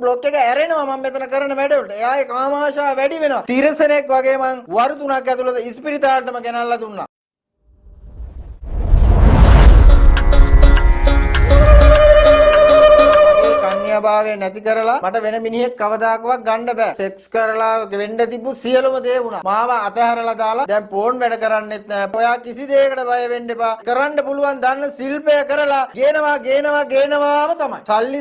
Block එක ඇරෙනවා මම මෙතන කරන වැඩවලට. එයාගේ කාමාශාව වැඩි වෙනවා. තිරසනෙක් වගේ මං වරු 3ක් ඇතුළත ඉස්පිරිතාලටම ගෙනල්ලා දුන්නා. කන්‍යාභාවය නැති කරලා මට වෙන මිනිහෙක් කවදාකවත් ගන්න බෑ. සෙක්ස් කරලා වෙන්න තිබ්බු සියලුම දේ වුණා. මාව අතහැරලා දාලා දැන් ෆෝන් වැඩ කරන්නෙත් නෑ. ඔයා කිසි දෙයකට බය වෙන්න එපා. කරන්න පුළුවන් දන්න ශිල්පය කරලා ගේනවාම තමයි. සල්ලි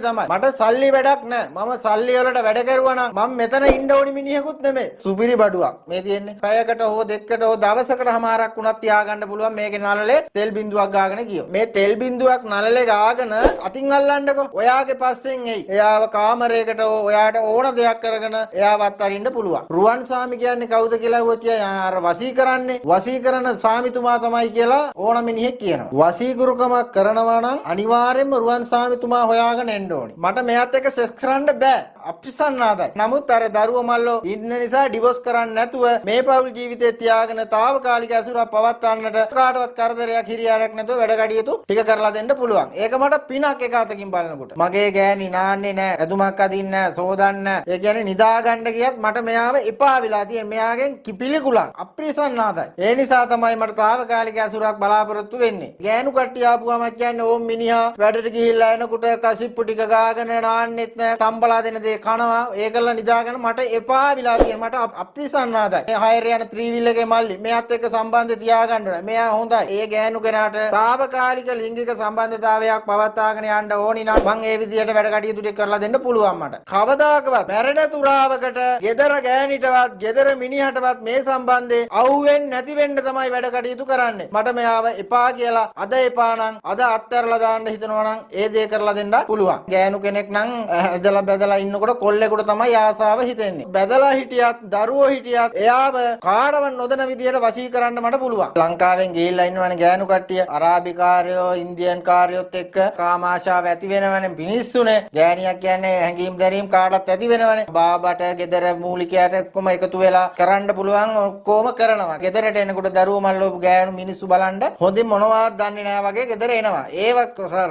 තමයි. මට සල්ලි වැඩක් නෑ. මම සල්ලි වලට වැඩ කරුවා නම් මම මෙතන ඉන්න ඕනි මිනිහෙකුත් නෙමෙයි. සුපිරි බඩුවක් මේ තියෙන්නේ. පැයකට හෝ දෙකකට හෝ දවසකට හමාරක් වුණත් තියාගන්න පුළුවන් මේකේ නළලේ තෙල් බින්දුවක් ගාගෙන ගියෝ. මේ තෙල් බින්දුවක් නළලේ ගාගෙන අතින් අල්ලන්නකෝ. ඔයාගේ පස්සෙන් එයි. එයාව කාමරයකට ඔයාට ඕන දෙයක් කරගෙන එයාවත් අරින්න පුළුවන්. රුවන් සාමි කියන්නේ කවුද කියලා අර වසී කරන්නේ. වසී කරන සාමිතුමා තමයි කියලා ඕන මිනිහෙක් කියනවා. වසීගුරුකමක් කරනවා නම් අනිවාර්යයෙන්ම රුවන් සාමිතුමා හොයාගෙන එන්න ඕනේ. මට මෙයාත් එක්ක සෙක්ස් කරන්න බෑ. අප්‍රිසන්නාදයි. නමුත් අර දරුවෝ මල්ලෝ ඉන්න නිසා ඩිවෝස් කරන්න නැතුව මේ පෞල් ජීවිතේ තියාගෙන తాවකාලික ඇසුරක් පවත්වන්නට කාටවත් කරදරයක් හිරියාරයක් නැතුව වැඩ කඩියතු ටික කරලා දෙන්න පුළුවන්. ඒක මට පිනක් එක අතකින් බලනකොට. මගේ ගෑණි නාන්නේ නැහැ, ඇදුමක් අදින්නේ නැහැ, සෝදන්නේ නැහැ. ඒ කියන්නේ නිදා ගන්න ගියත් මට මෙයාව එපා වෙලා තියෙන. මෙයාගෙන් කිපිලිකුලක් අප්‍රිසන්නාදයි. ඒ නිසා තමයි මට తాවකාලික ඇසුරක් බලාපොරොත්තු වෙන්නේ. ගෑනු කට්ටිය ආපුවම කියන්නේ ඕම් මිනිහා වැඩට ගිහිල්ලා එනකොට කසිප්පු ටික ගාගෙන නාන්නෙත් නැහැ, තම්බලා දෙන දේ කනවා. ඒකල නිදාගෙන මට එපා වෙලා තියෙන. මට අප්‍රිසන්නාදයි. මේ හයර් යන ත්‍රිවිල් එකේ මල්ලි මෙයාත් එක්ක සම්බන්ධය තියාගන්න ඕනේ. මෙයා හොඳයි. ඒ ගෑනු කෙනාට తాවකාලික ලිංගික සම්බන්ධතාවයක් පවත්වාගෙන යන්න ඕනි නම් මං ඒ විදියට වැඩ කටයුතු ටික කරලා දෙන්න පුළුවන් මට. කවදාකවත් මැරෙන තුරාවකට ගෙදර ගෑණිටවත් ගෙදර මිනිහටවත් මේ සම්බන්ධේ අහුවෙන්නේ නැති වෙන්න තමයි වැඩ කටයුතු කරන්නේ. මට මෙයාව එපා කියලා අද එපා නම් අද අත්හැරලා දාන්න හිතනවා නම් ඒ දේ කරලා දෙන්න පුළුවන්. ගෑනු කෙනෙක් නම් ඇදලා බැදලා ඉන්නකොට කොල්ලෙකුට තමයි ආසාව හිතෙන්නේ. බැදලා හිටියත් දරුවෝ හිටියත් එයාව කාටවත් නොදැන විදියට වශී කරන්න මට පුළුවන්. ලංකාවෙන් ගිහිල්ලා ඉන්නවනේ ගෑනු කට්ටිය අරාබිකාරයෝ ඉන්දියන් කාරයෝත් එක්ක කාමාශාව ඇති වෙනවනේ. මිනිස්සුනේ ගෑණියක් කියන්නේ හැංගීම් දැරීම් කාටවත් ඇති වෙනවනේ. බාබට ගෙදර මූලිකයාට ඔක්කොම එකතු වෙලා කරන්න පුළුවන් ඔක්කොම කරනවා. ගෙදරට එනකොට දරුවෝ මල්ලෝ ගෑනු මිනිස්සු බලන්න හොඳින් මොනවද දන්නේ නැහැ වගේ ගෙදර එනවා. ඒව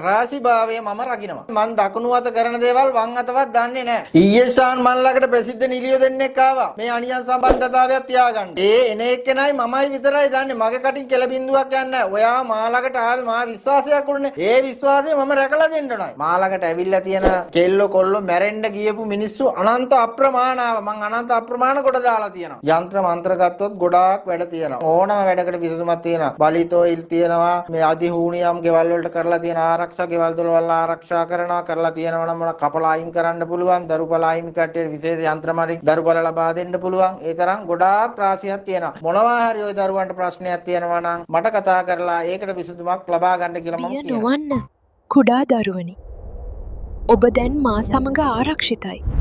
රාශිභාවය මම රකින්නවා. මං දකුණු අත කරන දේවල් වම් අතවත් දන්නේ නැහැ. ඊයේ ශාන් මන් ළඟට ප්‍රසිද්ධ නිලියෝ දෙන්නෙක් ආවා. මේ අනියන් සම්බන්ධතාවයක් තියාගන්න. ඒ එන එක්කෙනයි මමයි විතරයි දන්නේ. මගේ කටින් කෙල බින්දුවක් යන්නේ නැහැ. ඔයා මා ළඟට ආවේ මා විශ්වාසයක් උනේ. ඒ විශ්වාසය මම රැකලා දෙන්න ඕනයි. මා ළඟට ඇවිල්ලා තියෙන කෙල්ලෝ කොල්ලෝ මැරෙන්න ගියපු මිනිස්සු අනන්ත අප්‍රමාණව මං අනන්ත අප්‍රමාණ කොට දාලා තියෙනවා. යంత్ర මන්ත්‍ර ගත්තොත් ගොඩාක් වැඩ තියෙනවා. ඕනම වැඩකට විසඳුමක් තියෙනවා. බලිතෝයිල් තියෙනවා. මේ අධිහූනියම් ගෙවල් වලට කරලා තියෙන ආරක්ෂා ගෙවල් දොරවල් ආරක්ෂා කරනවා තියෙනවා නම් මොන කපලා අයින් කරන්න පුළුවන්. දරුපල අයින් කට්ටියට විශේෂ යంత్ర මාරින් දරුපල ලබා දෙන්න පුළුවන්. ඒ තරම් ගොඩාක් රාශියක් තියෙනවා. මොනවා හරි ওই දරුවන්ට ප්‍රශ්නයක් තියෙනවා නම් මට කතා කරලා ඒකට විසඳුමක් ලබා ගන්න කියලා මම කියනවා. කුඩා දරුවනි, ඔබ දැන් මා සමග ආරක්ෂිතයි.